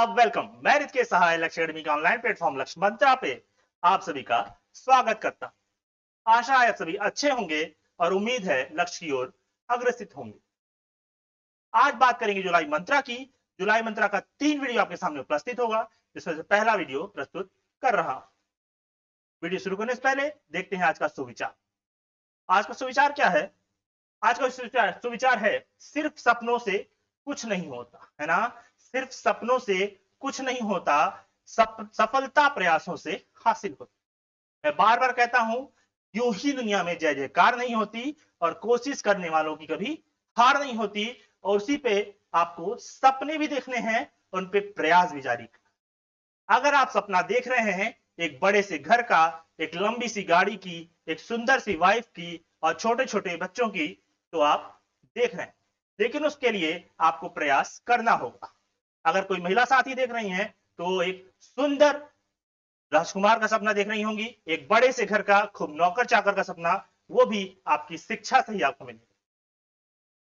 आदाब, वेलकम। मैं रित के सहाय लक्ष्य अकेडमी का ऑनलाइन प्लेटफॉर्म लक्ष्य मंत्रा पे आप सभी का स्वागत करता हूं। आशा है आप सभी अच्छे होंगे और उम्मीद है लक्ष्य की ओर अग्रसित होंगे। आज बात करेंगे जुलाई मंत्रा की। जुलाई मंत्रा का 3 वीडियो आपके सामने उपस्थित होगा, जिसमें से पहला वीडियो प्रस्तुत कर रहा हूं। वीडियो शुरू करने से पहले देखते हैं आज का सुविचार। आज का सुविचार क्या है? आज का सुविचार है, सिर्फ सपनों से कुछ नहीं होता, है ना। सिर्फ सपनों से कुछ नहीं होता, सफलता प्रयासों से हासिल होती। मैं बार बार कहता हूं, यूं ही दुनिया में जय जयकार नहीं होती और कोशिश करने वालों की कभी हार नहीं होती। और उसी पे आपको सपने भी देखने हैं, उन पे प्रयास भी जारी करना। अगर आप सपना देख रहे हैं एक बड़े से घर का, एक लंबी सी गाड़ी की, एक सुंदर सी वाइफ की और छोटे छोटे बच्चों की, तो आप देख रहे हैं, लेकिन उसके लिए आपको प्रयास करना होगा। अगर कोई महिला साथी देख रही हैं तो एक सुंदर राजकुमार का सपना देख रही होंगी, एक बड़े से घर का, खूब नौकर चाकर का सपना, वो भी आपकी शिक्षा से ही आपको मिलेगा।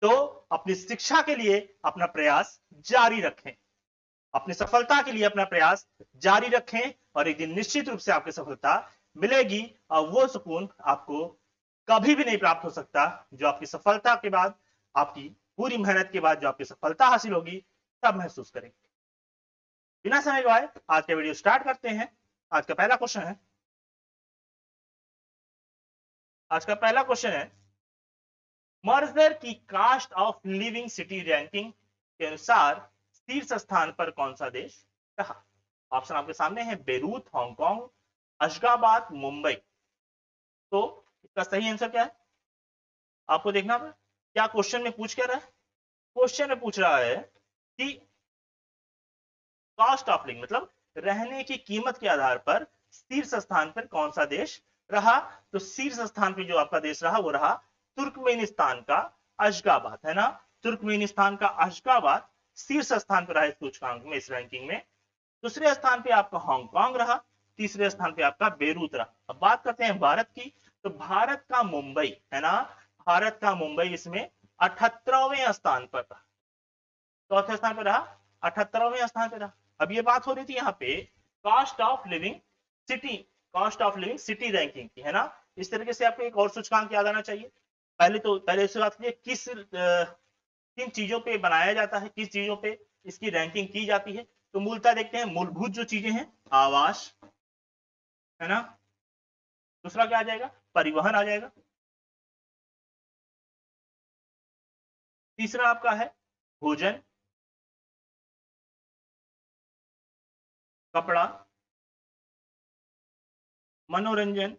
तो अपनी शिक्षा के लिए अपना प्रयास जारी रखें, अपनी सफलता के लिए अपना प्रयास जारी रखें और एक दिन निश्चित रूप से आपकी सफलता मिलेगी। और वो सुकून आपको कभी भी नहीं प्राप्त हो सकता जो आपकी सफलता के बाद, आपकी पूरी मेहनत के बाद जो आपकी सफलता हासिल होगी, तब महसूस करेंगे। बिना समय गवाए आज का वीडियो स्टार्ट करते हैं। आज का पहला क्वेश्चन है, मर्जर की cost of living city ranking के अनुसार शीर्ष स्थान पर कौन सा देश रहा? ऑप्शन आपके सामने है, बेरूत, हांगकांग, अशगाबाद, मुंबई। तो इसका सही आंसर क्या है आपको देखना है। क्या क्वेश्चन में पूछ क्या रहा है? क्वेश्चन में पूछ रहा है कि कॉस्ट ऑफ लिविंग मतलब रहने की कीमत के आधार पर शीर्ष स्थान पर कौन सा देश रहा। तो शीर्ष स्थान पर जो आपका देश रहा वो रहा तुर्कमेनिस्तान का अशगाबाद, है ना। तुर्कमेनिस्तान का अशगाबाद शीर्ष स्थान पर रहा इस सूचकांक में, इस रैंकिंग में। दूसरे स्थान पे आपका हांगकांग रहा, तीसरे स्थान पे आपका बेरूत रहा। अब बात करते हैं भारत की, तो भारत का मुंबई, है ना, भारत का मुंबई इसमें 78वें स्थान पर रहा। चौथे स्थान पर रहा, 78वें स्थान पर रहा। अब ये बात हो रही थी यहाँ पे cost of living city, cost of living city ranking की, है ना। इस तरीके से आपको एक और सूचकांक याद आना चाहिए। पहले इससे बात कीजिए, किन चीजों पे बनाया जाता है, किस चीजों पे इसकी रैंकिंग की जाती है। तो मूलतः देखते हैं, मूलभूत जो चीजें हैं, आवास, है ना। दूसरा क्या आ जाएगा? परिवहन आ जाएगा। तीसरा आपका है भोजन, कपड़ा, मनोरंजन,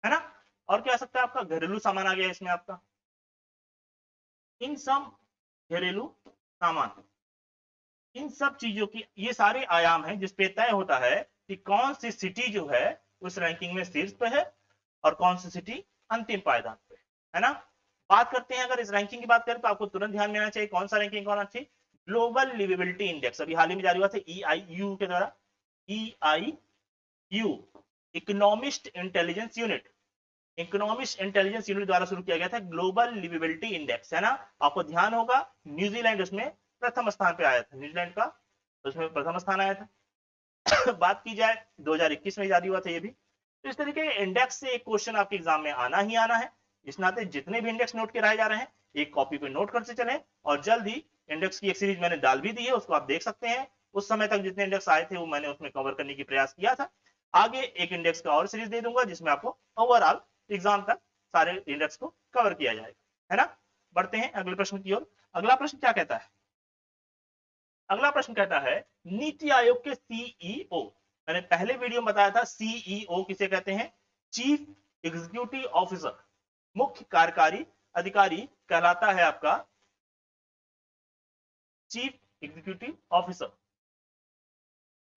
है ना। और क्या आ सकता है आपका? घरेलू सामान आ गया इसमें आपका। इन सब घरेलू सामान, इन सब चीजों की, ये सारे आयाम हैं जिसपे तय होता है कि कौन सी सिटी जो है उस रैंकिंग में शीर्ष पे है और कौन सी सिटी अंतिम पायदान पे, है ना। बात करते हैं, अगर इस रैंकिंग की बात करें तो आपको तुरंत ध्यान में आना चाहिए कौन सा रैंकिंग होना चाहिए। ग्लोबल लिवेबिलिटी इंडेक्स अभी हाल ही में जारी हुआ था EIU के द्वारा, EIU, economist intelligence unit, economist intelligence unit द्वारा शुरू किया गया था ग्लोबल लिवेबिलिटी इंडेक्स, है ना। आपको ध्यान होगा न्यूजीलैंड उसमें प्रथम स्थान पे आया था, न्यूजीलैंड का उसमें प्रथम स्थान आया था। बात की जाए 2021 में जारी हुआ था ये भी। तो इस तरीके के इंडेक्स से एक क्वेश्चन आपके एग्जाम में आना ही आना है। इस नाते जितने भी इंडेक्स नोट कराए जा रहे हैं एक कॉपी पे नोट करते चले, और जल्द ही इंडेक्स की एक सीरीज मैंने डाल भी दी है, उसको आप देख सकते हैं। उस समय तक जितने इंडेक्स आए थे वो मैंने उसमें कवर करने की प्रयास किया था। आगे एक इंडेक्स का और सीरीज दे दूंगा जिसमें आपको ओवरऑल एग्जाम तक सारे इंडेक्स को कवर किया जाएगा, है ना। बढ़ते हैं अगले प्रश्न की ओर। अगला प्रश्न क्या कहता है? अगला प्रश्न कहता है, नीति आयोग के सीईओ, मैंने पहले वीडियो में बताया था सीईओ किसे कहते हैं, चीफ एग्जीक्यूटिव ऑफिसर, मुख्य कार्यकारी अधिकारी कहलाता है आपका चीफ एग्जीक्यूटिव ऑफिसर।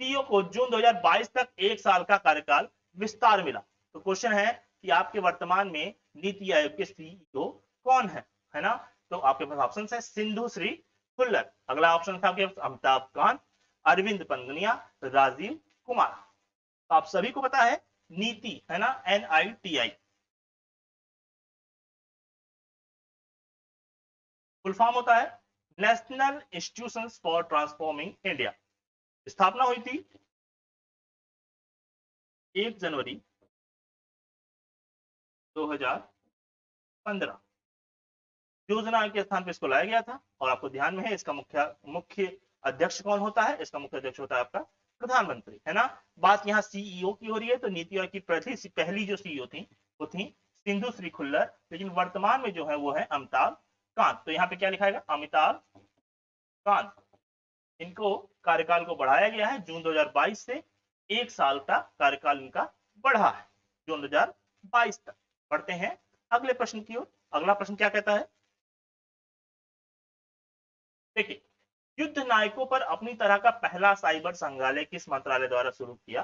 सीईओ को जून 2022 तक 1 साल का कार्यकाल विस्तार मिला। तो क्वेश्चन है कि आपके वर्तमान में नीति आयोग के सीईओ कौन है ना। तो आपके पास ऑप्शन है सिंधु श्री खुल्लर, अगला ऑप्शन था आपके पास अमिताभ कांत, अरविंद पंगनिया, राजीव कुमार। तो आप सभी को पता है नीति, है ना, NITI, फुल फॉर्म होता है national institutions for transforming India स्थापना हुई थी 1 जनवरी 2015। योजना के स्थान पर इसको लाया गया था और आपको ध्यान में है इसका मुख्य अध्यक्ष कौन होता है? इसका मुख्य अध्यक्ष होता है आपका प्रधानमंत्री, है ना। बात यहाँ सीईओ की हो रही है, तो नीति आयोग की पहली जो सीईओ थी वो थी सिंधु श्री खुल्लर, लेकिन वर्तमान में जो है वो है अमिताभ कांत। तो यहाँ पे क्या लिखाएगा? अमिताभ कांत। इनको कार्यकाल को बढ़ाया गया है जून 2022 से 1 साल का कार्यकाल इनका बढ़ा है जून 2022 तक। पढ़ते हैं अगले प्रश्न की ओर। अगला प्रश्न क्या कहता है? देखिए, युद्ध नायकों पर अपनी तरह का पहला साइबर संग्रहालय किस मंत्रालय द्वारा शुरू किया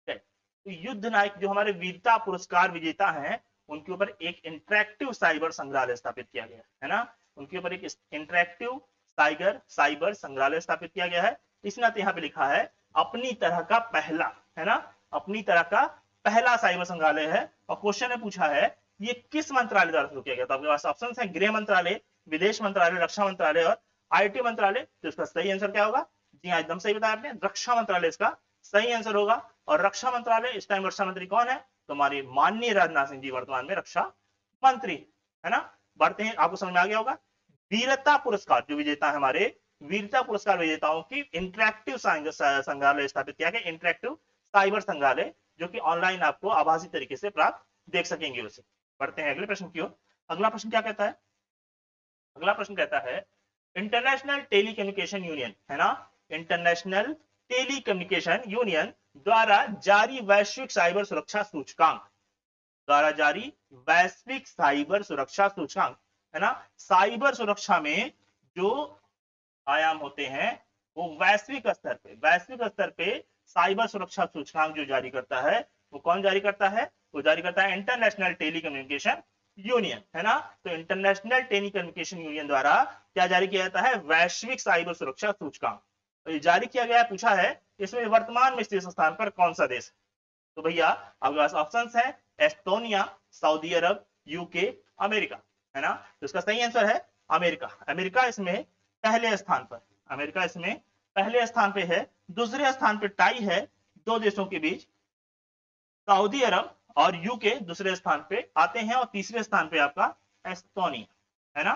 गया? तो युद्ध नायक जो हमारे वीरता पुरस्कार विजेता हैं उनके ऊपर एक इंटरैक्टिव साइबर संग्रहालय स्थापित किया गया है ना। उनके ऊपर एक इंटरैक्टिव साइबर संग्रहालय स्थापित किया गया है। इस नाते यहाँ पे लिखा है अपनी तरह का पहला, है ना, अपनी तरह का पहला साइबर संग्रहालय है। और क्वेश्चन ने पूछा है ये किस मंत्रालय द्वारा शुरू किया गया? तो आपके पास ऑप्शन है गृह मंत्रालय, विदेश मंत्रालय, रक्षा मंत्रालय और आईटी मंत्रालय। तो इसका सही आंसर क्या होगा? जी हाँ, एकदम सही बताया आपने, रक्षा मंत्रालय इसका सही आंसर होगा। और रक्षा मंत्रालय, इस टाइम रक्षा मंत्री कौन है? तो हमारे माननीय राजनाथ सिंह जी वर्तमान में रक्षा मंत्री, है ना। बढ़ते हैं, आपको समझ में आ गया होगा। वीरता पुरस्कार जो विजेता है, हमारे वीरता पुरस्कार विजेताओं की इंटरैक्टिव संग्रहालय स्थापित किया गया, इंटरैक्टिव साइबर संग्रहालय, जो कि ऑनलाइन आपको आभासी तरीके से प्राप्त देख सकेंगे उसे। बढ़ते हैं अगले प्रश्न की ओर। अगला प्रश्न क्या कहता है? अगला प्रश्न कहता है इंटरनेशनल टेलीकम्युनिकेशन यूनियन, है ना, इंटरनेशनल टेलीकम्युनिकेशन यूनियन द्वारा जारी वैश्विक साइबर सुरक्षा सूचकांक, द्वारा जारी वैश्विक साइबर सुरक्षा सूचकांक, है ना। साइबर सुरक्षा में जो आयाम होते हैं वो वैश्विक स्तर पे साइबर सुरक्षा सूचकांक जो जारी करता है वो कौन जारी करता है? वो जारी करता है इंटरनेशनल टेलीकम्युनिकेशन यूनियन, है ना। तो इंटरनेशनल टेलीकम्युनिकेशन यूनियन द्वारा क्या जारी किया जाता है? वैश्विक साइबर सुरक्षा सूचकांक। तो ये जारी किया गया है, पूछा है इसमें वर्तमान में शीर्ष स्थान पर कौन सा देश है? तो भैया आपके पास ऑप्शंस है एस्टोनिया, सऊदी अरब, यूके, अमेरिका, है ना। तो इसका सही आंसर है अमेरिका। अमेरिका इसमें पहले स्थान पर, अमेरिका इसमें पहले स्थान पे है। दूसरे स्थान पे टाई है दो देशों के बीच, सऊदी अरब और यूके दूसरे स्थान पे आते हैं और तीसरे स्थान पे आपका एस्टोनिया, है ना।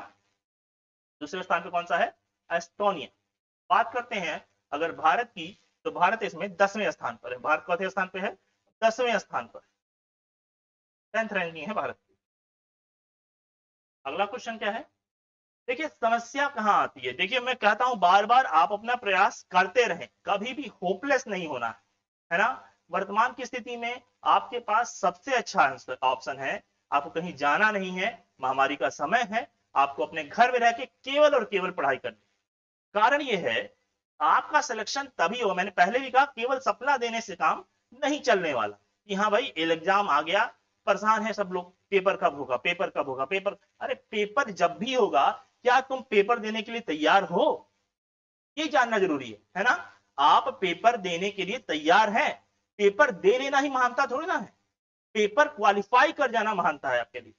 दूसरे स्थान पे कौन सा है? एस्टोनिया। बात करते हैं अगर भारत की, तो भारत इसमें 10वें स्थान पर है। भारत चौथे स्थान पे है, 10वें स्थान पर, 10th रैंकिंग है भारत की। अगला क्वेश्चन क्या है? देखिए समस्या कहां आती है। देखिए मैं कहता हूं बार बार आप अपना प्रयास करते रहें, कभी भी होपलेस नहीं होना है ना। वर्तमान की स्थिति में आपके पास सबसे अच्छा ऑप्शन है, आपको कहीं जाना नहीं है, महामारी का समय है, आपको अपने घर में रह के केवल और केवल पढ़ाई करनी। कारण यह है आपका सिलेक्शन तभी हो, मैंने पहले भी कहा, केवल सपना देने से काम नहीं चलने वाला कि हाँ भाई एग्जाम आ गया, परेशान है सब लोग, पेपर कब होगा, पेपर कब होगा, पेपर। अरे पेपर जब भी होगा, क्या तुम पेपर देने के लिए तैयार हो? ये जानना जरूरी है ना। आप पेपर देने के लिए तैयार हैं? पेपर दे लेना ही महानता थोड़ी ना है, पेपर क्वालिफाई कर जाना महानता है आपके लिए।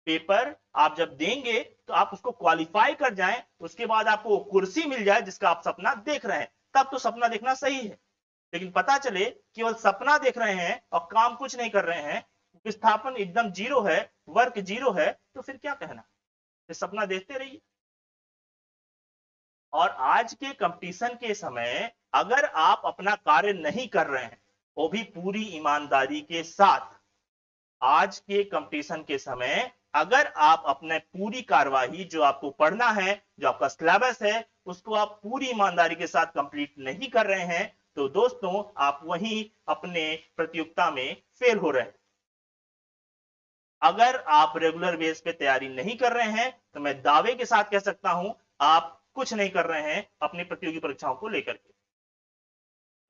पेपर आप जब देंगे तो आप उसको क्वालिफाई कर जाएं, उसके बाद आपको वो कुर्सी मिल जाए जिसका आप सपना देख रहे हैं, तब तो सपना देखना सही है। लेकिन पता चले केवल सपना देख रहे हैं और काम कुछ नहीं कर रहे हैं, विस्थापन एकदम जीरो है, वर्क जीरो है, तो फिर क्या कहना? फिर सपना देखते रहिए। और आज के कंपटीशन के समय अगर आप अपना कार्य नहीं कर रहे हैं, वो भी पूरी ईमानदारी के साथ, आज के कंपटीशन के समय अगर आप अपने पूरी कार्यवाही जो आपको पढ़ना है, जो आपका सिलेबस है, उसको आप पूरी ईमानदारी के साथ कंप्लीट नहीं कर रहे हैं, तो दोस्तों आप वहीं अपने प्रतियोगिता में फेल हो रहे हैं। अगर आप रेगुलर बेस पे तैयारी नहीं कर रहे हैं तो मैं दावे के साथ कह सकता हूं आप कुछ नहीं कर रहे हैं अपनी प्रतियोगी परीक्षाओं को लेकर के।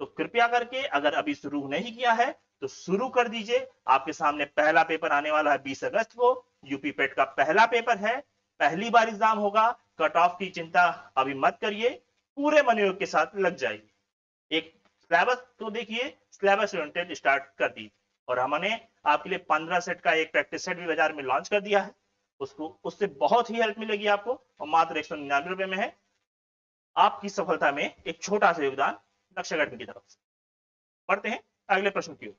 तो कृपया करके अगर अभी शुरू नहीं किया है तो शुरू कर दीजिए। आपके सामने पहला पेपर आने वाला है 20 अगस्त को, यूपी पेट का पहला पेपर है, पहली बार एग्जाम होगा। कट ऑफ की चिंता अभी मत करिए, पूरे मनोयोग के साथ लग जाइए। एक सिलेबस तो देखिए, सिलेबस ओरिएंटेड स्टार्ट कर दी और हमने आपके लिए 15 सेट का एक प्रैक्टिस सेट भी बाजार में लॉन्च कर दिया है। उसको उससे बहुत ही हेल्प मिलेगी आपको, और मात्र 199 रुपए में है आपकी सफलता में एक छोटा सा योगदान लक्ष्य अकेडमी की तरफ से। पढ़ते हैं अगले प्रश्न की ओर।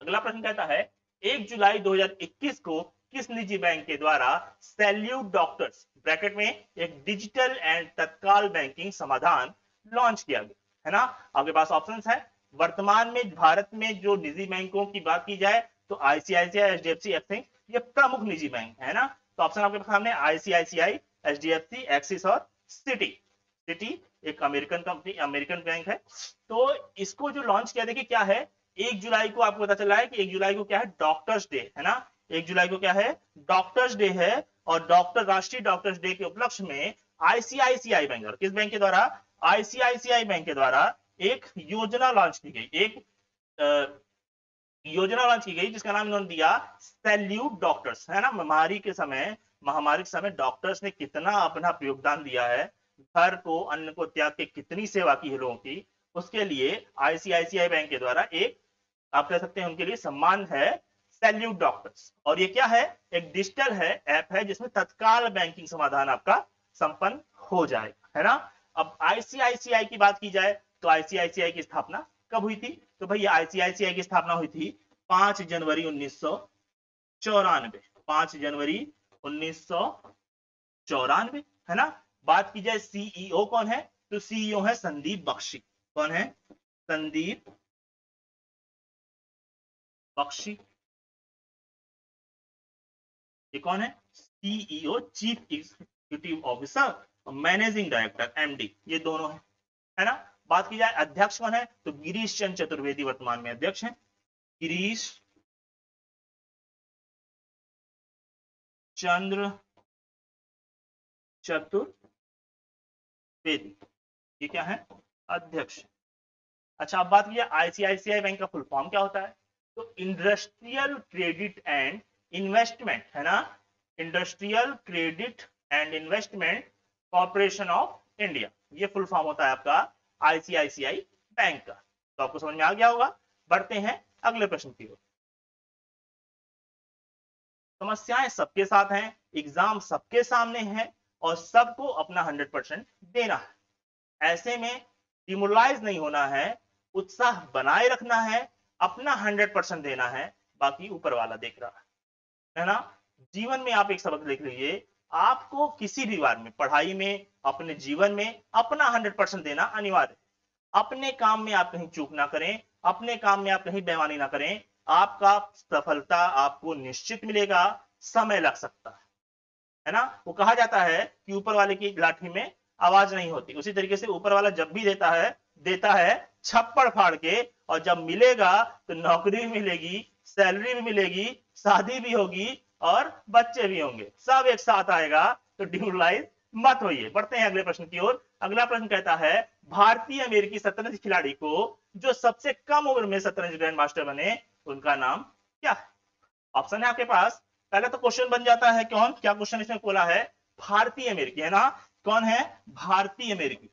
अगला प्रश्न कहता है 1 जुलाई 2021 को किस निजी बैंक के द्वारा सैल्यूट डॉक्टर्स ब्रैकेट में एक डिजिटल एंड तत्काल बैंकिंग समाधान लॉन्च किया गया, है ना। आपके पास ऑप्शंस है। वर्तमान में भारत में जो निजी बैंकों की बात की जाए तो आईसीआईसीआई, एचडीएफसी, एक्सिस, ये प्रमुख निजी बैंक है ना। तो ऑप्शन आपके सामने आईसीआईसीआई, एचडीएफसी, एक्सिस और सिटी। सिटी एक अमेरिकन कंपनी, अमेरिकन बैंक है। तो इसको जो लॉन्च किया, देखिए क्या है, 1 जुलाई को आपको पता चला है कि 1 जुलाई को क्या है, डॉक्टर्स डे है ना। 1 जुलाई को क्या है, डॉक्टर्स डे है, और राष्ट्रीय डॉक्टर्स डे के उपलक्ष्य में आईसीआईसीआई बैंक, और किस बैंक के द्वारा, आईसीआईसीआई बैंक के द्वारा एक योजना लॉन्च की गई, एक योजना लॉन्च की गई जिसका नाम इन्होंने दिया सैल्यूट डॉक्टर्स, है ना। महामारी के समय डॉक्टर्स ने कितना अपना योगदान दिया है, घर को अन्न को त्याग के कितनी सेवा की है लोगों की, उसके लिए आईसीआईसीआई बैंक के द्वारा एक, आप कह सकते हैं उनके लिए सम्मान है, सैल्यूट डॉक्टर्स। और ये क्या है, एक डिजिटल है, ऐप है जिसमें तत्काल बैंकिंग समाधान आपका संपन्न हो जाएगा, है ना। अब आईसीआईसीआई की बात की जाए तो आईसीआईसीआई की स्थापना कब हुई थी, तो भैया आईसीआईसीआई की स्थापना हुई थी 5 जनवरी 1994, 5 जनवरी 1994, है ना। बात की जाए सीईओ कौन है, तो सीईओ है संदीप बख्शी। कौन है, संदीप बख्शी। ये कौन है, CEO, chief executive officer, managing director, MD, ये दोनों है ना। बात की जाए अध्यक्ष कौन है, तो गिरीश चंद्र चतुर्वेदी वर्तमान में अध्यक्ष हैं। गिरीश चंद्र चतुर्वेदी, ये क्या है, अध्यक्ष। अच्छा, अब बात की जाए आईसीआईसीआई बैंक का फुल फॉर्म क्या होता है, तो इंडस्ट्रियल क्रेडिट एंड इन्वेस्टमेंट, है ना। Industrial credit and investment corporation of India, ये फुल फॉर्म होता है आपका आईसीआईसीआई बैंक का। तो आपको समझ में आ गया होगा। बढ़ते हैं अगले प्रश्न की ओर। समस्याएं सबके साथ हैं, एग्जाम सबके सामने है, और सबको अपना 100% देना है। ऐसे में डिमोरलाइज नहीं होना है, उत्साह बनाए रखना है, अपना 100% देना है, बाकी ऊपर वाला देख रहा है ना। जीवन में आप एक सबक लिख लीजिए, आपको किसी भी बार में, पढ़ाई में, अपने जीवन में अपना 100% देना अनिवार्य है। अपने काम में आप कहीं चूक ना करें, अपने काम में आप कहीं बेईमानी ना करें, आपका सफलता आपको निश्चित मिलेगा, समय लग सकता है ना। वो कहा जाता है कि ऊपर वाले की लाठी में आवाज नहीं होती, उसी तरीके से ऊपर वाला जब भी देता है छप्पड़ फाड़ के, और जब मिलेगा तो नौकरी भी मिलेगी, सैलरी भी मिलेगी, शादी भी होगी, और बच्चे भी होंगे, सब एक साथ आएगा। तो डिमोरलाइज मत होइए। बढ़ते हैं अगले प्रश्न की ओर। अगला प्रश्न कहता है भारतीय अमेरिकी शतरंज खिलाड़ी को जो सबसे कम उम्र में शतरंज ग्रैंड मास्टर बने, उनका नाम क्या है। ऑप्शन है आपके पास। पहले तो क्वेश्चन बन जाता है, कौन, क्या क्वेश्चन इसमें बोला है, भारतीय अमेरिकी, है ना। कौन है, भारतीय अमेरिकी,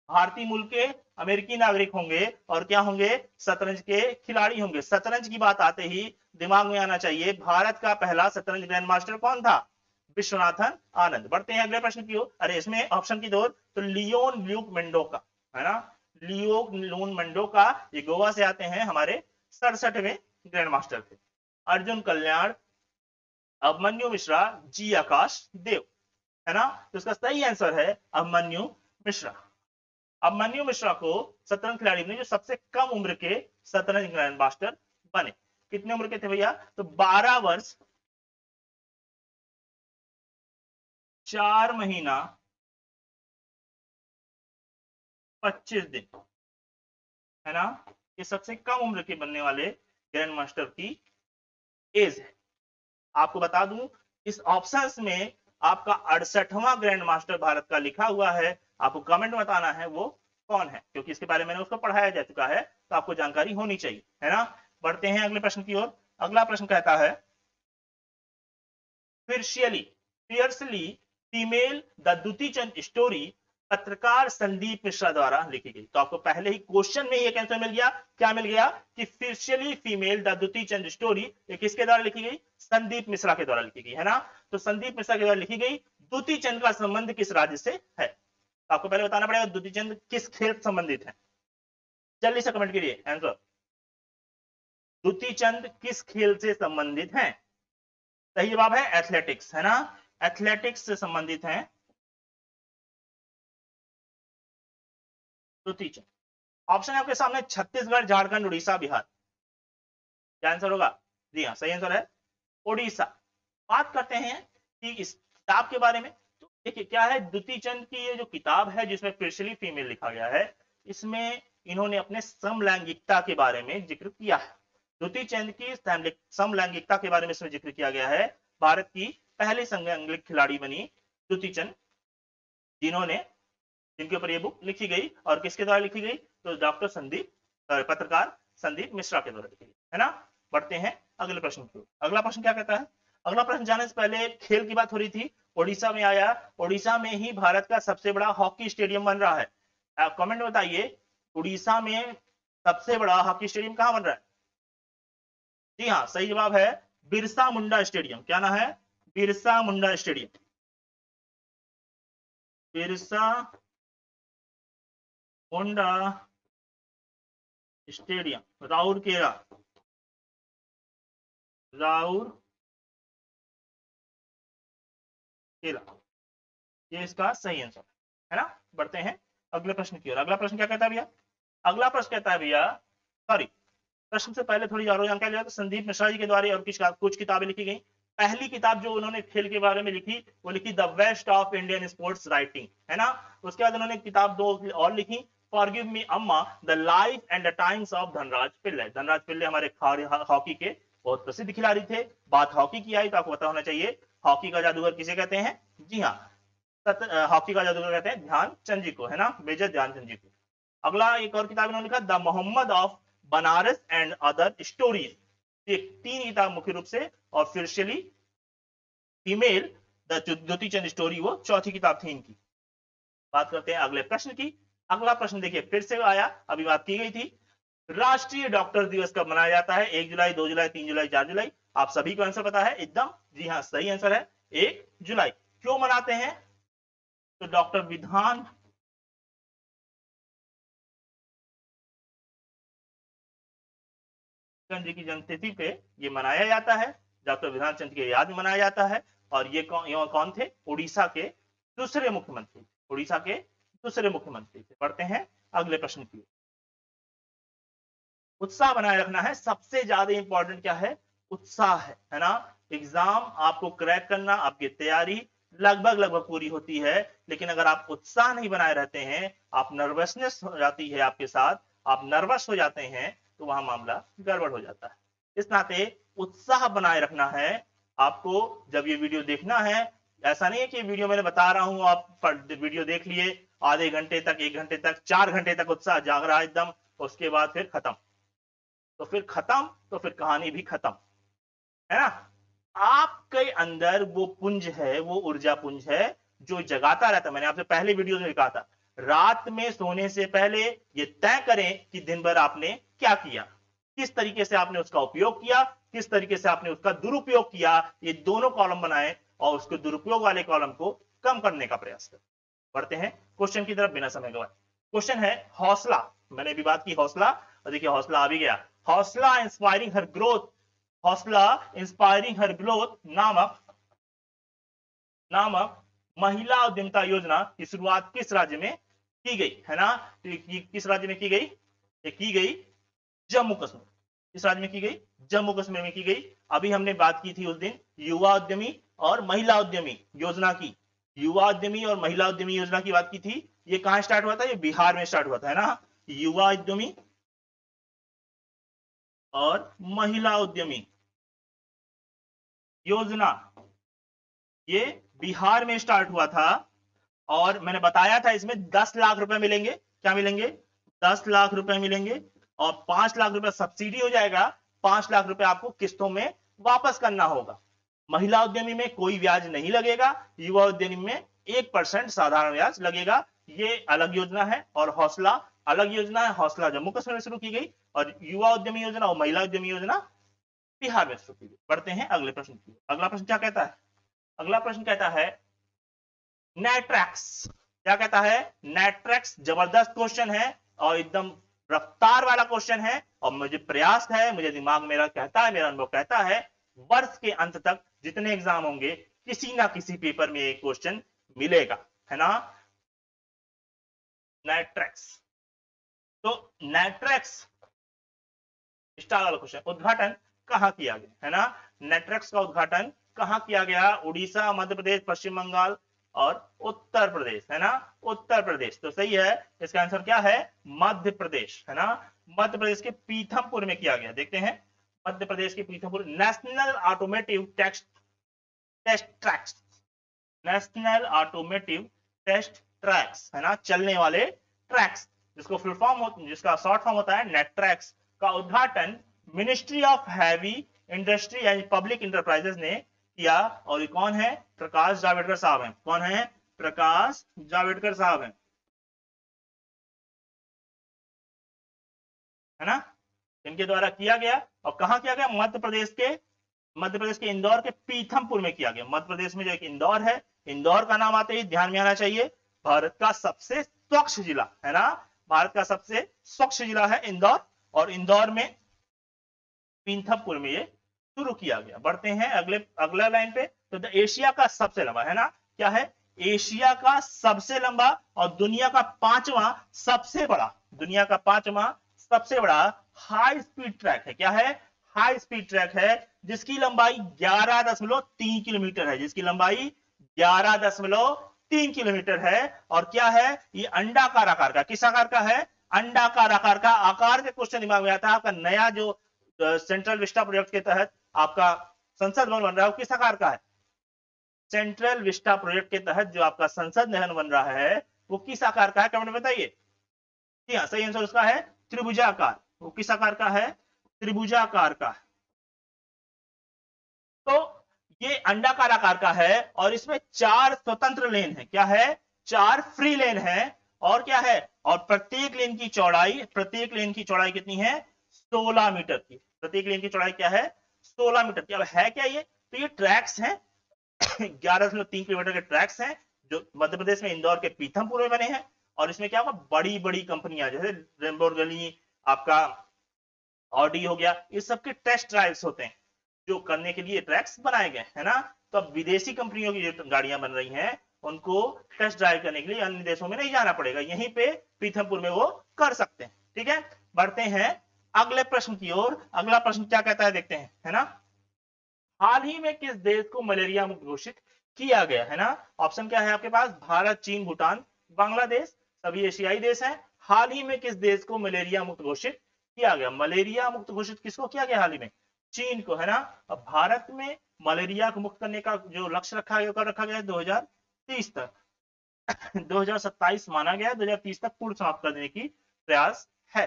भारतीय मूल के अमेरिकी नागरिक होंगे, और क्या होंगे, शतरंज के खिलाड़ी होंगे। शतरंज की बात आते ही दिमाग में आना चाहिए, भारत का पहला शतरंज ग्रैंड मास्टर कौन था, विश्वनाथन आनंद। बढ़ते हैं अगले प्रश्न की ओर। अरे इसमें ऑप्शन की दौर, तो लियोन ल्यूक मेंडोका, है ना। लियोन मेंडोका, ये गोवा से आते हैं, हमारे 67वें ग्रैंड मास्टर थे। अर्जुन कल्याण, अभिमन्यु मिश्रा, जी आकाश देव, है ना। तो इसका सही आंसर है अभिमन्यु मिश्रा। अभिमन्यु मिश्रा को शतरंज खिलाड़ी ने जो सबसे कम उम्र के शतरंज ग्रैंड मास्टर बने। कितने उम्र के थे भैया, तो 12 वर्ष 4 महीना 25 दिन, है ना। ये सबसे कम उम्र के बनने वाले ग्रैंड मास्टर की एज है। आपको बता दूं, इस ऑप्शंस में आपका 68वां ग्रैंड मास्टर भारत का लिखा हुआ है। आपको कमेंट में बताना है वो कौन है, क्योंकि इसके बारे में उसको पढ़ाया जा चुका है, तो आपको जानकारी होनी चाहिए, है ना। बढ़ते हैं अगले प्रश्न की ओर। अगला प्रश्न कहता है fiercely female the Dutee Chand story पत्रकार संदीप मिश्रा द्वारा लिखी गई। तो आपको पहले ही क्वेश्चन में ही एक आंसर मिल गया, क्या मिल गया कि fiercely female the Dutee Chand story किसके द्वारा लिखी गई, संदीप मिश्रा के द्वारा लिखी गई, है ना। तो संदीप मिश्रा के द्वारा लिखी गई। दुती चंद का संबंध किस राज्य से है, तो आपको पहले बताना पड़ेगा दुती चंद किस खेल से संबंधित है। जल्दी से कमेंट करिए आंसर, दुती चंद किस खेल से संबंधित हैं। सही जवाब है एथलेटिक्स, है ना, एथलेटिक्स से संबंधित हैं दुती चंद। ऑप्शन है आपके सामने छत्तीसगढ़, झारखंड, उड़ीसा, बिहार। क्या आंसर होगा, जी हाँ सही आंसर है उड़ीसा। बात करते हैं कि इस किताब के बारे में। तो देखिए क्या है, दुती चंद की ये जो किताब है जिसमें स्पेशली फीमेल लिखा गया है, इसमें इन्होंने अपने समलैंगिकता के बारे में जिक्र किया है। दुती चंद की समलैंगिकता के बारे में इसमें जिक्र किया गया है। भारत की पहली समलैंगिक खिलाड़ी बनी दुती चंद, जिनके ऊपर ये बुक लिखी गई, और किसके द्वारा लिखी गई, तो डॉक्टर संदीप, पत्रकार संदीप मिश्रा के द्वारा लिखी गई, है ना। बढ़ते हैं अगले प्रश्न की। अगला प्रश्न क्या कहता है, अगला प्रश्न जाने से पहले खेल की बात हो रही थी, उड़ीसा में आया। उड़ीसा में ही भारत का सबसे बड़ा हॉकी स्टेडियम बन रहा है। आप कमेंट में बताइए उड़ीसा में सबसे बड़ा हॉकी स्टेडियम कहां बन रहा है। जी हाँ सही जवाब है बिरसा मुंडा स्टेडियम। क्या नाम है, बिरसा मुंडा स्टेडियम, बिरसा मुंडा स्टेडियम, राउरकेला, ये इसका सही आंसर है ना। बढ़ते हैं अगले प्रश्न की ओर। अगला प्रश्न क्या कहता है भैया, अगला प्रश्न कहता है भैया, सॉरी प्रश्न से पहले थोड़ी और जानकारी लेते हैं। संदीप मिश्रा जी के द्वारा और कुछ किताबें लिखी गई। पहली किताब जो उन्होंने खेल के बारे में लिखी वो लिखी the best of Indian sports writing, है ना। उसके बाद उन्होंने किताब 2 और लिखी, forgive me Amma, the life and the times of Dhanraj Pillay. Dhanraj Pillay हमारे हॉकी के बहुत प्रसिद्ध खिलाड़ी थे। बात हॉकी की आई तो आपको पता होना चाहिए हॉकी का जादूगर किसे कहते हैं। जी हाँ हॉकी का जादूगर कहते हैं ध्यानचंद जी को, है ना, मेजर ध्यानचंद जी को। अगला एक और किताब इन्होंने लिखा the Mohammad of Banaras and other stories. 3 किताब मुख्य रूप से, और fiercely female the Dutee Chand story वो चौथी किताब थी इनकी। बात करते हैं अगले प्रश्न की। अगला प्रश्न देखिए फिर से आया, अभी बात की गई थी। राष्ट्रीय डॉक्टर दिवस कब मनाया जाता है, 1 जुलाई, 2 जुलाई, 3 जुलाई, 4 जुलाई। आप सभी को आंसर पता है एकदम, जी हाँ सही आंसर है 1 जुलाई। क्यों मनाते हैं, तो डॉक्टर विधान चंद जी की जन्मतिथि पे ये मनाया जाता है, डॉक्टर विधान चंद की याद में मनाया जाता है। और ये कौन थे, उड़ीसा के दूसरे मुख्यमंत्री, उड़ीसा के दूसरे मुख्यमंत्री थे। पढ़ते हैं अगले प्रश्न की। उत्साह बनाए रखना है, सबसे ज्यादा इंपॉर्टेंट क्या है, उत्साह है ना। एग्जाम आपको क्रैक करना, आपकी तैयारी लगभग पूरी होती है, लेकिन अगर आप उत्साह नहीं बनाए रहते हैं, आप नर्वसनेस हो जाती है आपके साथ, आप नर्वस हो जाते हैं, तो वहां मामला गड़बड़ हो जाता है। इस नाते उत्साह बनाए रखना है आपको। जब ये वीडियो देखना है, ऐसा नहीं है कि वीडियो मैंने बता रहा हूं आप वीडियो देख लिए, आधे घंटे तक, 1 घंटे तक, 4 घंटे तक उत्साह जाग रहा है एकदम, उसके बाद फिर खत्म, तो फिर खत्म, तो फिर कहानी भी खत्म, है ना। आपके अंदर वो पुंज है, वो ऊर्जा पुंज है जो जगाता रहता है। मैंने आपसे पहले वीडियो में कहा था, रात में सोने से पहले ये तय करें कि दिन भर आपने क्या किया, किस तरीके से आपने उसका उपयोग किया, किस तरीके से आपने उसका दुरुपयोग किया। ये दोनों कॉलम बनाएं और उसके दुरुपयोग वाले कॉलम को कम करने का प्रयास करें। बढ़ते हैं क्वेश्चन की तरफ बिना समय गवाए। क्वेश्चन है हौसला, मैंने भी बात की हौसला, और देखिए हौसला आ भी गया। हौसला इंस्पायरिंग हर ग्रोथ, हौसला इंस्पायरिंग हर ग्रोथ नामक महिला उद्यमिता योजना की शुरुआत किस राज्य में की गई, है ना। तो किस राज्य में की गई, ये की गई जम्मू कश्मीर। किस राज्य में की गई, जम्मू कश्मीर में की गई। अभी हमने बात की थी उस दिन युवा उद्यमी और महिला उद्यमी योजना की, युवा उद्यमी और महिला उद्यमी योजना की बात की थी। ये कहां स्टार्ट हुआ था, ये बिहार में स्टार्ट हुआ था, है ना। युवा उद्यमी और महिला उद्यमी योजना ये बिहार में स्टार्ट हुआ था, और मैंने बताया था इसमें 10 लाख रुपए मिलेंगे। क्या मिलेंगे, 10 लाख रुपए मिलेंगे, और 5 लाख रुपए सब्सिडी हो जाएगा, 5 लाख रुपए आपको किस्तों में वापस करना होगा। महिला उद्यमी में कोई ब्याज नहीं लगेगा, युवा उद्यमी में 1% साधारण ब्याज लगेगा। ये अलग योजना है और हौसला अलग योजना है। हौसला जम्मू कश्मीर में शुरू की गई और युवा उद्यमी योजना और महिला उद्यमी योजना बिहार में शुरू की गई। बढ़ते हैं अगले प्रश्न की। अगला प्रश्न क्या कहता है? अगला प्रश्न कहता है नेट्रैक्स। क्या कहता है? नेट्रैक्स जबरदस्त क्वेश्चन है और एकदम रफ्तार वाला क्वेश्चन है और मुझे प्रयास है, मुझे दिमाग मेरा कहता है, मेरा अनुभव कहता है वर्ष के अंत तक जितने एग्जाम होंगे किसी ना किसी पेपर में एक क्वेश्चन मिलेगा, है ना। नेट्रैक्स, तो नेट्रैक्स स्टार वाला क्वेश्चन, उद्घाटन कहां किया गया, है ना। नेट्रैक्स का उद्घाटन कहां किया गया? उड़ीसा, मध्य प्रदेश, पश्चिम बंगाल और उत्तर प्रदेश, है ना। उत्तर प्रदेश तो सही है। इसका आंसर क्या है? मध्य प्रदेश, है ना। मध्य प्रदेश के पीथमपुर में किया गया। देखते हैं मध्य प्रदेश के Pithampur. National automotive test tracks, national automotive test tracks, है ना, चलने वाले ट्रैक्स, जिसको फुल फॉर्म जिसका शॉर्ट फॉर्म होता है नेट्रैक्स, का उद्घाटन ministry of heavy industry and public enterprises ने किया। और ये कौन है? प्रकाश जावड़ेकर साहब हैं। कौन है? प्रकाश जावड़ेकर साहब हैं, है ना। इनके द्वारा किया गया। और कहां किया गया? मध्य प्रदेश के इंदौर के पीथमपुर में किया गया। मध्य प्रदेश में जो एक इंदौर है, इंदौर का नाम आते ही ध्यान में आना चाहिए भारत का सबसे स्वच्छ जिला, है ना। भारत का सबसे स्वच्छ जिला है इंदौर और इंदौर में पीथमपुर में ये शुरू किया गया। बढ़ते हैं अगला लाइन पे। तो एशिया का सबसे लंबा, है ना, क्या है? एशिया का सबसे लंबा और दुनिया का पांचवा सबसे बड़ा, दुनिया का पांचवा सबसे बड़ा हाई स्पीड ट्रैक है। क्या है? हाई स्पीड ट्रैक है जिसकी लंबाई 11.3 किलोमीटर है, जिसकी लंबाई 11.3 किलोमीटर है। और क्या है? ये अंडाकार आकार का। किस आकार का है? अंडाकार आकार का। आकार के क्वेश्चन दिमाग में आता है। आपका नया जो सेंट्रल विस्टा प्रोजेक्ट के तहत आपका संसद भवन बन रहा है वो किस आकार का है? सेंट्रल विस्टा प्रोजेक्ट के तहत जो आपका संसद भवन बन रहा है वो किस आकार का है? कमेंट में बताइए। जी हाँ, सही आंसर उसका है त्रिभुजाकार। वो किस आकार का है? त्रिभुजाकार का। तो ये अंडाकार आकार का है और इसमें 4 स्वतंत्र लेन है। क्या है? 4 फ्री लेन है। और क्या है? और प्रत्येक लेन की चौड़ाई कितनी है? 16 मीटर की। प्रत्येक लेन की चौड़ाई क्या है? 16 मीटर की। अब है क्या ये? तो ये ट्रैक्स हैं 11.3 किलोमीटर के ट्रैक्स हैं जो मध्य प्रदेश में इंदौर के पीथमपुर में बने हैं। और इसमें क्या होगा? बड़ी बड़ी कंपनियां जैसे लैम्बोर्गिनी, आपका ऑडी हो गया, इस सब के टेस्ट ड्राइव्स होते हैं जो करने के लिए ट्रैक्स बनाए गए, है ना। तो अब विदेशी कंपनियों की जो गाड़ियां बन रही हैं उनको टेस्ट ड्राइव करने के लिए अन्य देशों में नहीं जाना पड़ेगा, यहीं पे पीथमपुर में वो कर सकते हैं। ठीक है, बढ़ते हैं अगले प्रश्न की ओर। अगला प्रश्न क्या कहता है देखते हैं, है ना। हाल ही में किस देश को मलेरिया मुक्त घोषित किया गया, है ना। ऑप्शन क्या है आपके पास? भारत, चीन, भूटान, बांग्लादेश, सभी एशियाई देश हैं। हाल ही में किस देश को मलेरिया मुक्त घोषित किया गया? मलेरिया मुक्त घोषित किसको किया गया हाल ही में? चीन को, है ना। अब भारत में मलेरिया को मुक्त करने का जो लक्ष्य रखा गया है 2030 तक 2027 माना गया है, 2030 तक पूर्ण समाप्त कर देने की प्रयास है।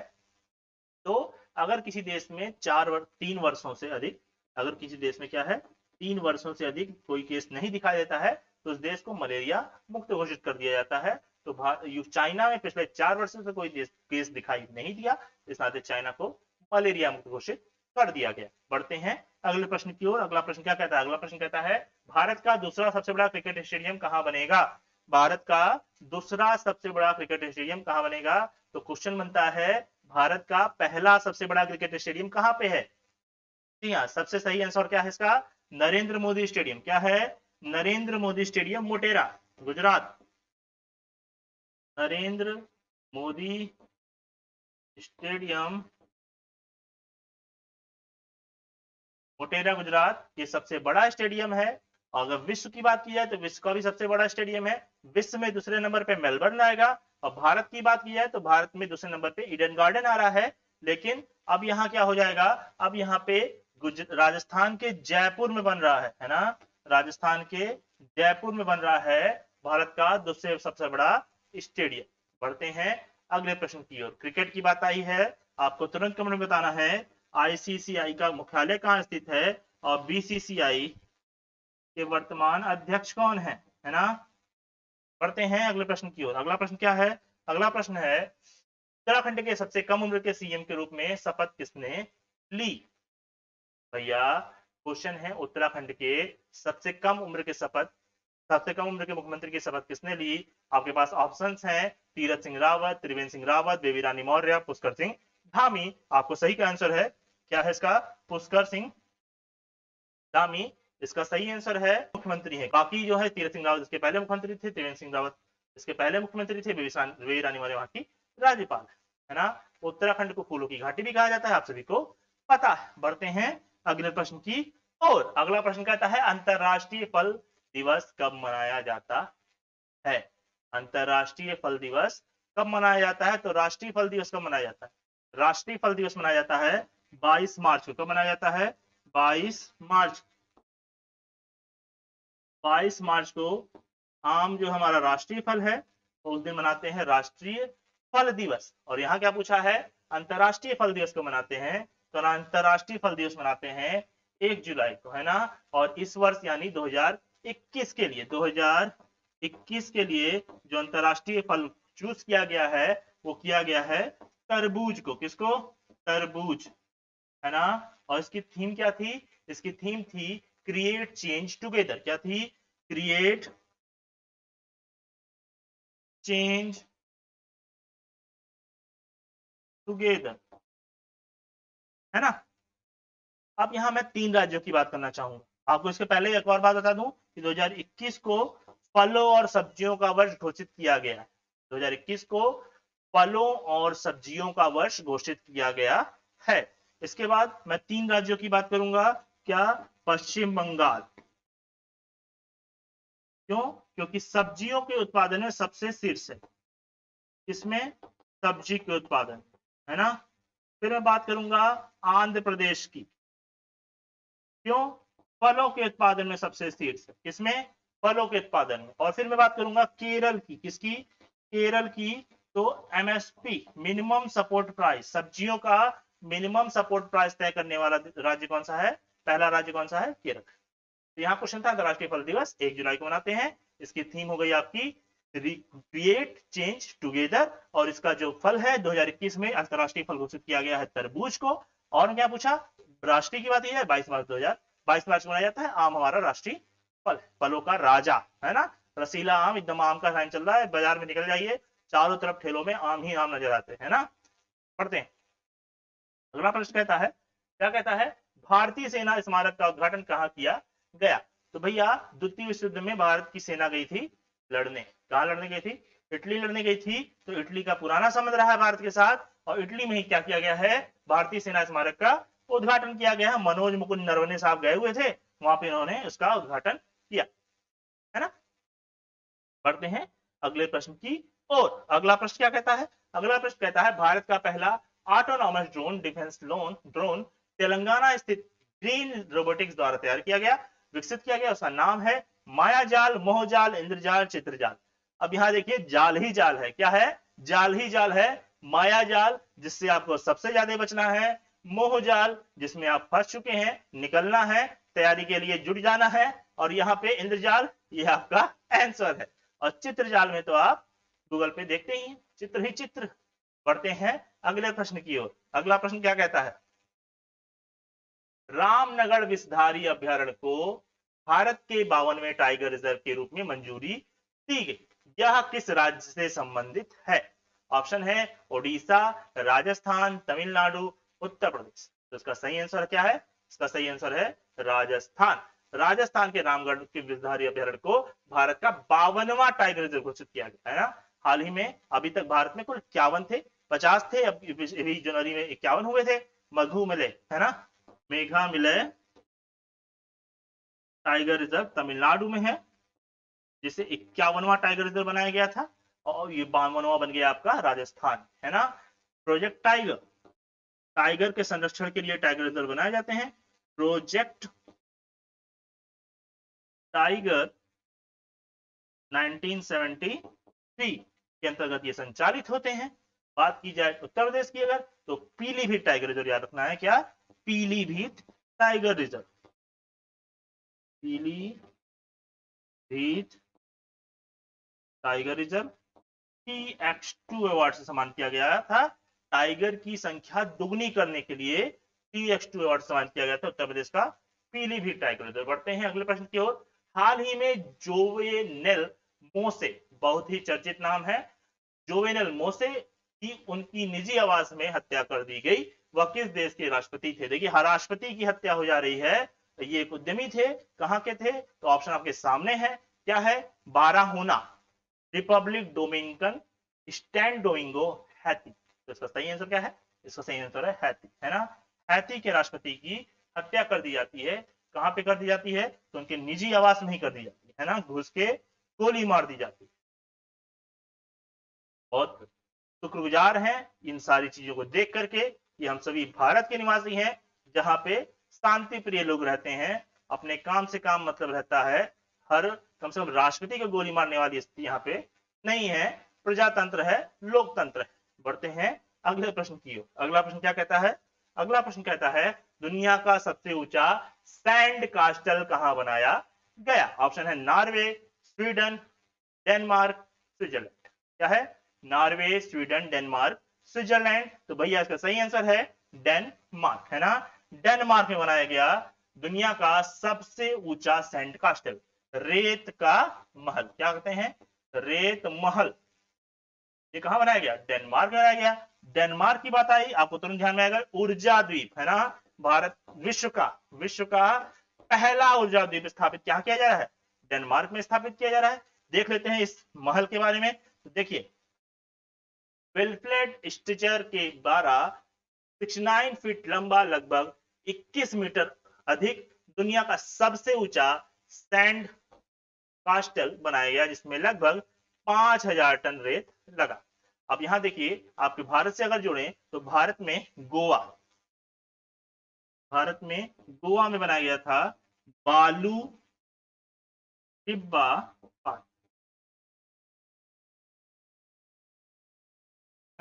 तो अगर किसी देश में 3 वर्षों से अधिक, अगर किसी देश में क्या है 3 वर्षों से अधिक कोई केस नहीं दिखाई देता है तो उस देश को मलेरिया मुक्त घोषित कर दिया जाता है। तो चाइना में पिछले 4 वर्षों से कोई केस दिखाई नहीं दिया, इस नाते चाइना को मलेरिया मुक्त घोषित कर दिया गया। बढ़ते हैं अगले प्रश्न की ओर। अगला प्रश्न क्या कहता है? अगला प्रश्न कहता है भारत का दूसरा सबसे बड़ा क्रिकेट स्टेडियम कहां बनेगा? भारत का दूसरा सबसे बड़ा क्रिकेट स्टेडियम कहां बनेगा? तो क्वेश्चन बनता है भारत का पहला सबसे बड़ा क्रिकेट स्टेडियम कहां पे है? जी हाँ, सबसे सही आंसर क्या है इसका? नरेंद्र मोदी स्टेडियम। क्या है? नरेंद्र मोदी स्टेडियम, मोटेरा, गुजरात। नरेंद्र मोदी स्टेडियम, मोटेरा, गुजरात, ये सबसे बड़ा स्टेडियम है। अगर विश्व की बात की जाए तो विश्व का भी सबसे बड़ा स्टेडियम है। विश्व में दूसरे नंबर पे मेलबर्न आएगा और भारत की बात की जाए तो भारत में दूसरे नंबर पे ईडन गार्डन आ रहा है। लेकिन अब यहाँ क्या हो जाएगा? अब यहाँ पे राजस्थान के जयपुर में बन रहा है ना। राजस्थान के जयपुर में बन रहा है भारत का दूसरे सबसे बड़ा स्टेडियम। बढ़ते हैं अगले प्रश्न की ओर। क्रिकेट की बात आई है, आपको तुरंत कमेंट में बताना है आईसीसीआई का मुख्यालय कहां स्थित है और बीसीसीआई के वर्तमान अध्यक्ष कौन है ना। बढ़ते हैं अगले प्रश्न की ओर। अगला प्रश्न क्या है? अगला प्रश्न है उत्तराखंड के सबसे कम उम्र के सीएम के रूप में शपथ किसने ली? भैया क्वेश्चन है उत्तराखंड के सबसे कम उम्र के मुख्यमंत्री की शपथ किसने ली? आपके पास ऑप्शंस हैं तीरथ सिंह रावत, त्रिवेंद्र सिंह रावत, बेबी रानी मौर्य, पुष्कर सिंह धामी। आपको सही का आंसर है क्या है इसका? पुष्कर सिंह धामी इसका सही आंसर है। मुख्यमंत्री है, बाकी जो है तीरथ सिंह रावत इसके पहले मुख्यमंत्री थे, त्रिवेंद्र सिंह रावत इसके पहले मुख्यमंत्री थे, बेबी रानी मौर्य वहां की राज्यपाल है ना। उत्तराखंड को फूलों की घाटी भी कहा जाता है, आप सभी को पता है। बढ़ते हैं अगले प्रश्न की और अगला प्रश्न कहता है अंतरराष्ट्रीय फल दिवस कब मनाया जाता है? अंतरराष्ट्रीय फल दिवस कब मनाया जाता है? तो राष्ट्रीय फल दिवस कब मनाया जाता है? राष्ट्रीय फल दिवस मनाया जाता है 22 मार्च को। कब मनाया जाता है? 22 मार्च। 22 मार्च को आम जो हमारा राष्ट्रीय फल है तो उस दिन मनाते हैं राष्ट्रीय फल दिवस। और यहाँ क्या पूछा है? अंतरराष्ट्रीय फल दिवस को मनाते हैं, तो अंतरराष्ट्रीय फल दिवस मनाते हैं 1 जुलाई को है ना। और इस वर्ष यानी 2021 के लिए 2021 के लिए जो अंतरराष्ट्रीय फल चूज किया गया है वो किया गया है तरबूज को। किसको? तरबूज है ना। और इसकी थीम क्या थी? इसकी थीम थी क्रिएट चेंज टुगेदर। क्या थी? क्रिएट चेंज टुगेदर है ना। अब यहां मैं 3 राज्यों की बात करना चाहूंगा। आपको इसके पहले एक और बात बता दूं कि 2021 को फलों और सब्जियों का वर्ष घोषित किया गया है। 2021 को फलों और सब्जियों का वर्ष घोषित किया गया है। इसके बाद मैं 3 राज्यों की बात करूंगा। क्या? पश्चिम बंगाल। क्यों? क्योंकि सब्जियों के उत्पादन में सबसे शीर्ष है। इसमें सब्जी के उत्पादन है ना। फिर मैं बात करूंगा आंध्र प्रदेश की। क्यों? फलों के उत्पादन में सबसे शीर्ष है। किसमें? फलों के उत्पादन में। और फिर मैं बात करूंगा केरल की। किसकी? केरल की। तो एमएसपी मिनिमम सपोर्ट प्राइस, सब्जियों का मिनिमम सपोर्ट प्राइस तय करने वाला राज्य कौन सा है? पहला राज्य कौन सा है? केरल। तो यहाँ क्वेश्चन था अंतरराष्ट्रीय फल दिवस 1 जुलाई को मनाते हैं। इसकी थीम हो गई आपकी क्रिएट चेंज टुगेदर। और इसका जो फल है 2021 में अंतरराष्ट्रीय फल घोषित किया गया है तरबूज को। और क्या पूछा? राष्ट्रीय की बात यह है 22 मार्च मनाया जाता है। आम हमारा राष्ट्रीय फल, फलों का राजा है ना। रसीला आम, एकदम आम का टाइम चल रहा है, बाजार में निकल जाइए चारों तरफ ठेलों में आम ही आम नजर आते हैं ना। पढ़ते हैं अगला प्रश्न कहता है, क्या कहता है? भारतीय सेना स्मारक का उद्घाटन कहाँ किया गया? तो भैया द्वितीय विश्व युद्ध में भारत की सेना गई थी लड़ने। कहां लड़ने गई थी? इटली लड़ने गई थी। तो इटली का पुराना संबंध रहा है भारत के साथ और इटली में ही क्या किया गया है? भारतीय सेना स्मारक का उद्घाटन किया गया है। मनोज मुकुंद नरवणे साहब गए हुए थे वहां पे, उन्होंने उसका उद्घाटन किया है ना। बढ़ते हैं अगले प्रश्न की और अगला प्रश्न क्या कहता है? अगला प्रश्न कहता है भारत का पहला autonomous drone defence drone Telangana स्थित ग्रीन रोबोटिक्स द्वारा तैयार किया गया, विकसित किया गया। उसका नाम है मायाजाल, मोहजाल, इंद्रजाल, चित्रजाल। अब यहां देखिए जाल ही जाल है। क्या है? जाल ही जाल है। मायाजाल जिससे आपको सबसे ज्यादा बचना है, मोहजाल जिसमें आप फंस चुके हैं, निकलना है, तैयारी के लिए जुट जाना है, और यहाँ पे इंद्रजाल ये आपका आंसर है। और चित्रजाल में तो आप गूगल पे देखते ही हैं, चित्र ही चित्र। बढ़ते हैं अगले प्रश्न की ओर। अगला प्रश्न क्या कहता है? रामनगर विषधारी अभ्यारण्य को भारत के 52वें टाइगर रिजर्व के रूप में मंजूरी दी गई। यह किस राज्य से संबंधित है? ऑप्शन है ओडिशा, राजस्थान, तमिलनाडु, उत्तर प्रदेश। तो इसका सही आंसर क्या है? इसका सही आंसर है राजस्थान। राजस्थान के रामगढ़ के विषधारी अभ्यारण्य को भारत का 52वां टाइगर रिजर्व घोषित किया गया है ना। हाल ही में अभी तक भारत में कुल 51 थे, 50 थे, अभी जनवरी में 51 हुए थे। मधु मिले है ना, मेघा मिले टाइगर रिजर्व तमिलनाडु में है, जिसे 51वां टाइगर रिजर्व बनाया गया था। और ये 52वां बन गया आपका राजस्थान है ना। प्रोजेक्ट टाइगर, टाइगर के संरक्षण के लिए टाइगर रिजर्व बनाए जाते हैं। प्रोजेक्ट टाइगर 1973 के अंतर्गत ये संचालित होते हैं। बात की जाए उत्तर प्रदेश की अगर, तो पीलीभीत टाइगर रिजर्व याद रखना है। क्या? Pilibhit tiger reserve. Pilibhit tiger reserve TX2 award से सम्मानित किया गया था। टाइगर की संख्या दुगनी करने के लिए TX2 अवार्ड सम्मानित किया गया था उत्तर प्रदेश का पीलीभीत टाइगर रिजर्व। बढ़ते हैं अगले प्रश्न की ओर। हाल ही में जोवेनेल मोसे, बहुत ही चर्चित नाम है, जोवेनेल मोसे की उनकी निजी आवास में हत्या कर दी गई। वह किस देश के राष्ट्रपति थे? देखिए, राष्ट्रपति की हत्या हो जा रही है। ये एक उद्यमी थे। कहां के थे? तो ऑप्शन आपके सामने है। क्या है? Barahona, Republic Dominican, Santo Domingo, Haiti. तो इसका सही आंसर क्या है? इसका सही आंसर है हैती, है ना। हैती के राष्ट्रपति की हत्या कर दी जाती है। कहां पे कर दी जाती है? तो उनके निजी आवास में ही कर दी जाती है ना, घुस के गोली मार दी जाती है। बहुत शुक्रगुजार हैं इन सारी चीजों को देख करके कि हम सभी भारत के निवासी हैं, जहां पे शांति प्रिय लोग रहते हैं, अपने काम से काम मतलब रहता है। हर कम से कम राष्ट्रपति को गोली मारने वाली स्थिति यहाँ पे नहीं है। प्रजातंत्र है, लोकतंत्र है। बढ़ते हैं अगले प्रश्न की ओर। अगला प्रश्न क्या कहता है? अगला प्रश्न कहता है दुनिया का सबसे ऊंचा सैंड कास्टल कहां बनाया गया? ऑप्शन है नॉर्वे, स्वीडन, डेनमार्क, स्विट्जरलैंड। क्या है? Norway, Sweden, Denmark, Switzerland. तो भैया इसका सही आंसर है डेनमार्क, है ना। डेनमार्क में बनाया गया दुनिया का सबसे ऊंचा सैंड कास्टल, रेत का महल। क्या कहते हैं? रेत महल। ये कहां बनाया गया? डेनमार्क में बनाया गया। डेनमार्क की बात आई, आपको तुरंत ध्यान में आएगा ऊर्जा द्वीप, है ना। भारत विश्व का पहला ऊर्जा द्वीप स्थापित क्या किया जा रहा है? डेनमार्क में स्थापित किया जा रहा है। देख लेते हैं इस महल के बारे में। तो देखिए, विल्फ्रेड स्टिचर के द्वारा 69 फीट लंबा, लगभग 21 मीटर अधिक, दुनिया का सबसे ऊंचा सैंड कास्टल बनाया गया, जिसमें लगभग 5000 टन रेत लगा। अब यहां देखिए, आपके भारत से अगर जोड़ें तो भारत में गोवा में बनाया गया था बालू टिब्बा पार्क,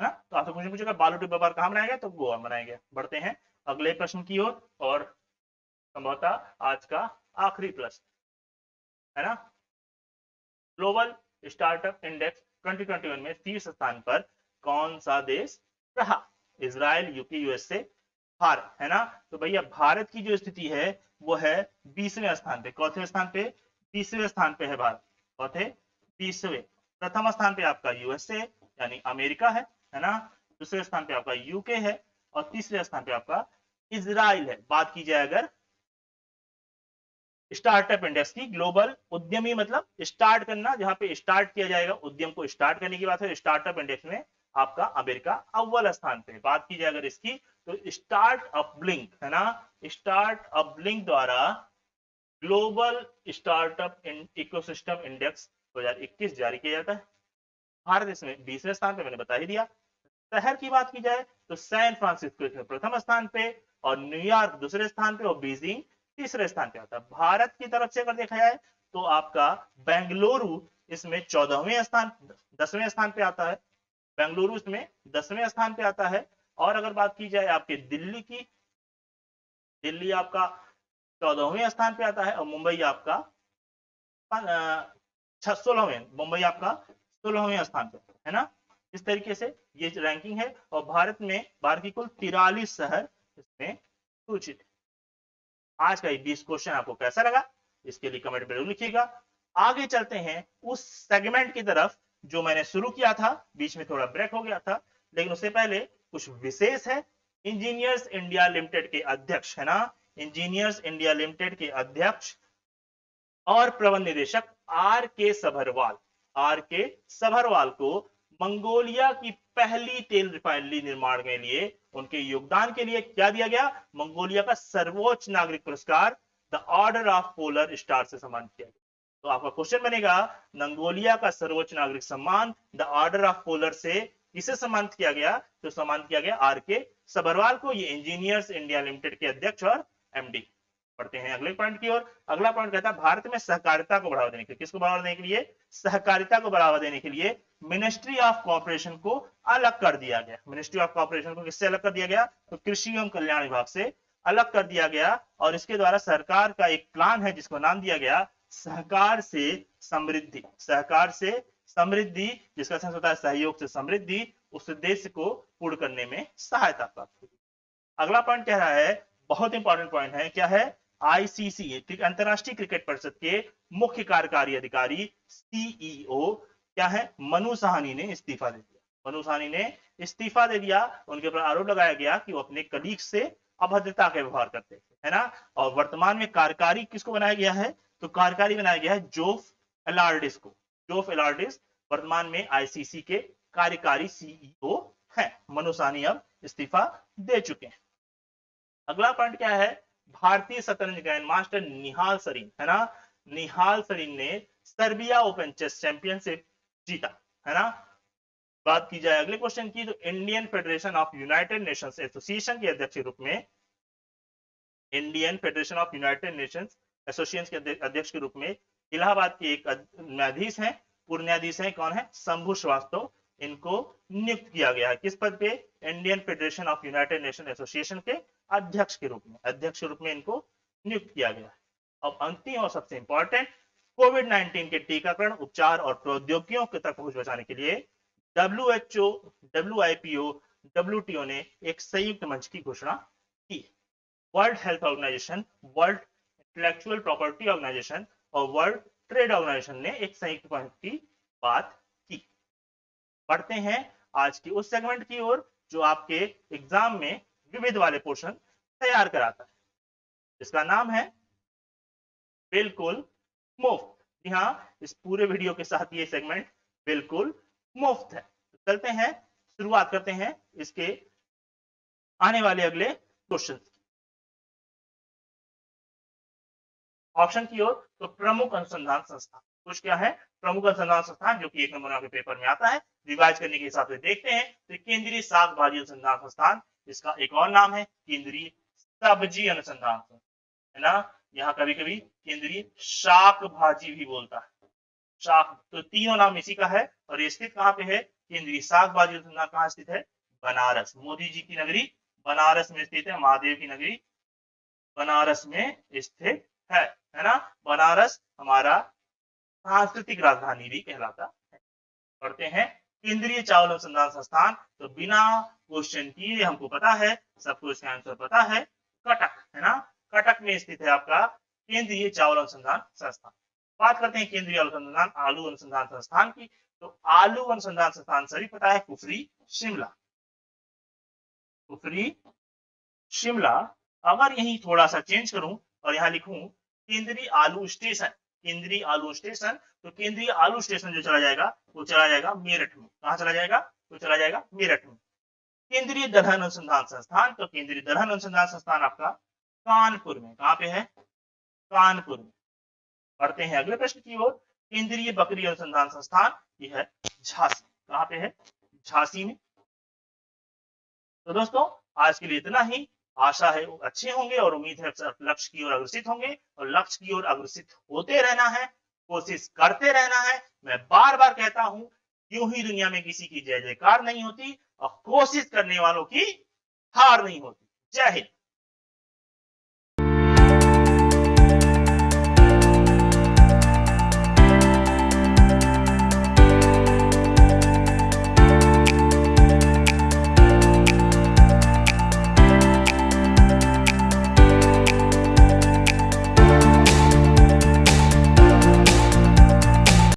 है ना। तो आपसे क्वेश्चन पूछेगा बालू टिब्बा पार्क कहां बनाया गया? तो गोवा बनाया गया। बढ़ते हैं अगले प्रश्न की ओर, और संभवतः आज का आखिरी प्रश्न, है ना। ग्लोबल स्टार्टअप इंडेक्स 2021 में शीर्ष स्थान पर कौन सा देश रहा? इजराइल, यूके, यूएसए, भारत, है ना। तो भैया भारत की जो स्थिति है वो है 20वें स्थान पे। चौथे स्थान पे? 20वें स्थान पे है भारत। चौथे 20वें। प्रथम स्थान पे आपका यूएसए यानी अमेरिका है ना। दूसरे स्थान पे आपका यूके है, और तीसरे स्थान पे आपका इजराइल है। बात की जाए अगर स्टार्टअप इंडेक्स की, ग्लोबल उद्यमी मतलब स्टार्ट करना, जहां पे स्टार्ट किया जाएगा, उद्यम को स्टार्ट करने की बात है। स्टार्टअप इंडेक्स में आपका अमेरिका अव्वल स्थान पे। बात की जाए अगर इसकी, तो स्टार्टअप ब्लिंक, है ना, स्टार्टअप ब्लिंक द्वारा ग्लोबल स्टार्टअप इकोसिस्टम इंडेक्स 2021 जारी किया जाता है। भारत इसमें 20वें स्थान पे, मैंने बता ही दिया। शहर की बात की जाए तो सैन फ्रांसिस्को इसमें प्रथम स्थान पे, और न्यूयॉर्क दूसरे स्थान पे, और बीजिंग तीसरे स्थान पे आता है। भारत की तरफ से अगर देखा जाए तो आपका बेंगलुरु इसमें 14वें स्थान 10वें स्थान पे आता है। बेंगलुरु इसमें 10वें स्थान पे आता है। और अगर बात की जाए आपके दिल्ली की, दिल्ली आपका 14वें स्थान पे आता है, और मुंबई आपका 16वें, मुंबई आपका 16वें स्थान पे, है ना। इस तरीके से ये रैंकिंग है, और भारत की कुल 43 शहर इसमें सूचित है। आज का ये 20 क्वेश्चन आपको कैसा लगा, इसके लिए कमेंट में जरूर लिखिएगा। आगे चलते हैं उस सेगमेंट की तरफ जो मैंने शुरू किया था, बीच में थोड़ा ब्रेक हो गया था, लेकिन उससे पहले कुछ विशेष है। इंजीनियर्स इंडिया लिमिटेड के अध्यक्ष, है ना, इंजीनियर्स इंडिया लिमिटेड के अध्यक्ष और प्रबंध निदेशक आर के सभरवाल को मंगोलिया की पहली तेल रिफाइनरी निर्माण के लिए उनके योगदान के लिए क्या दिया गया? मंगोलिया का सर्वोच्च नागरिक पुरस्कार the order of polar star से सम्मानित किया गया। तो आपका क्वेश्चन बनेगा, मंगोलिया का सर्वोच्च नागरिक सम्मान द ऑर्डर ऑफ पोलर से किसे सम्मानित किया गया? तो सम्मानित किया गया आर के सभरवाल को। ये इंजीनियर्स इंडिया लिमिटेड के अध्यक्ष और एमडी। पढ़ते हैं अगले पॉइंट की ओर। अगला पॉइंट कहता है भारत में सहकारिता को बढ़ावा देने के लिए, किसको बढ़ावा देने के लिए? सहकारिता को बढ़ावा देने के लिए मिनिस्ट्री ऑफ कॉर्पोरेशन को अलग कर दिया गया। मिनिस्ट्री ऑफ कॉर्पोरेशन को किससे अलग कर दिया गया? तो कृषि एवं कल्याण विभाग से अलग कर दिया गया, और इसके द्वारा सरकार का एक प्लान है जिसको नाम दिया गया सहकार से समृद्धि, जिसका सेंस होता है सहयोग से समृद्धि, उस उद्देश्य को पूर्ण करने में सहायता प्राप्त होगी। अगला पॉइंट कह रहा है, बहुत इंपॉर्टेंट पॉइंट है, क्या है? आईसीसी अंतरराष्ट्रीय क्रिकेट परिषद के मुख्य कार्यकारी अधिकारी सीईओ क्या है? मनु साहनी ने इस्तीफा दे दिया। मनु साहनी ने इस्तीफा दे दिया। उनके ऊपर आरोप लगाया गया कि वो अपने कलीग से अभद्रता का व्यवहार करते थे, है ना। और वर्तमान में कार्यकारी किसको बनाया गया है? तो कार्यकारी बनाया गया है जोफ एलार्डिस को। जोफ एलार्डिस वर्तमान में आईसीसी के कार्यकारी सीईओ है। मनु साहनी अब इस्तीफा दे चुके हैं। अगला पॉइंट क्या है? भारतीय शतरंज ग्रैंड मास्टर निहाल सरीन, है ना, निहाल सरीन ने सर्बिया ओपन चेस चैंपियनशिप जीता, है ना। बात की जाए अगले क्वेश्चन की, तो Indian federation of United Nations association के अध्यक्ष के रूप में, Indian federation of United Nations association के अध्यक्ष के रूप में इलाहाबाद के एक न्यायाधीश हैं, पूर्व न्यायाधीश हैं, कौन है? शंभू श्रीवास्तव। इनको नियुक्त किया गया है किस पद पे? Indian federation of United nation association के अध्यक्ष के रूप में, अध्यक्ष के रूप में इनको नियुक्त किया गया है। अब अंतिम और सबसे इंपॉर्टेंट, कोविड-19 के टीकाकरण, उपचार और प्रौद्योगिकियों तक पहुंच बचाने के लिए WHO, WIPO, WTO ने एक संयुक्त मंच की घोषणा की। World health organisation, world intellectual property organisation और वर्ल्ड ट्रेड ऑर्गेनाइजेशन ने एक संयुक्त मंच की बात की। बढ़ते हैं आज की उस सेगमेंट की ओर जो आपके एग्जाम में विविध वाले पोर्शन तैयार कराता है, इसका नाम है बिल्कुल मुफ्त। जी हाँ, इस पूरे वीडियो के साथ ये सेगमेंट बिल्कुल मुफ्त है। तो चलते हैं, शुरुआत करते हैं इसके आने वाले अगले क्वेश्चन। ऑप्शन की ओर, तो प्रमुख अनुसंधान संस्थान कुछ क्या है? प्रमुख अनुसंधान संस्थान, जो कि 1 नंबर आपके पेपर में आता है, रिवाइज करने के हिसाब से देखते हैं। तो केंद्रीय शाक भाजी अनुसंधान संस्थान, इसका एक और नाम है केंद्रीय सब्जी अनुसंधान संस्थान, है ना। यहाँ कभी कभी केंद्रीय शाक भाजी भी बोलता है, शाक। तो तीनों नाम इसी का है। और ये स्थित कहाँ पे है? केंद्रीय शाक भाजी अनुसंधान कहाँ स्थित है? बनारस, मोदी जी की नगरी बनारस में स्थित है, महादेव की नगरी बनारस में स्थित है ना। बनारस हमारा सांस्कृतिक राजधानी भी कहलाता है। पढ़ते हैं केंद्रीय चावल अनुसंधान संस्थान, तो बिना क्वेश्चन किए हमको पता है, सबको इसका आंसर पता है, कटक, है ना। कटक में स्थित है आपका केंद्रीय चावल अनुसंधान संस्थान। बात करते हैं केंद्रीय अनुसंधान आलू अनुसंधान संस्थान की, तो आलू अनुसंधान संस्थान सभी पता है, कुफरी शिमला, कुफरी शिमला। अगर यही थोड़ा सा चेंज करूं और यहां लिखूं केंद्रीय आलू स्टेशन, केंद्रीय आलू स्टेशन, तो केंद्रीय आलू स्टेशन जो चला जाएगा वो चला जाएगा मेरठ में। कहां चला जाएगा? वो चला जाएगा मेरठ में। केंद्रीय दलहन अनुसंधान संस्थान, तो केंद्रीय दलहन अनुसंधान संस्थान आपका कानपुर में। कहां पे है? कानपुर में। बढ़ते हैं अगले प्रश्न की ओर, केंद्रीय बकरी अनुसंधान संस्थान, यह है झांसी। कहां पे है? झांसी में। तो दोस्तों आज के लिए इतना ही। आशा है अच्छे होंगे और उम्मीद है लक्ष्य की ओर अग्रसित होंगे, और लक्ष्य की ओर अग्रसित होते रहना है, कोशिश करते रहना है। मैं बार बार कहता हूं, यूं ही दुनिया में किसी की जय जयकार नहीं होती और कोशिश करने वालों की हार नहीं होती। जय हिंद।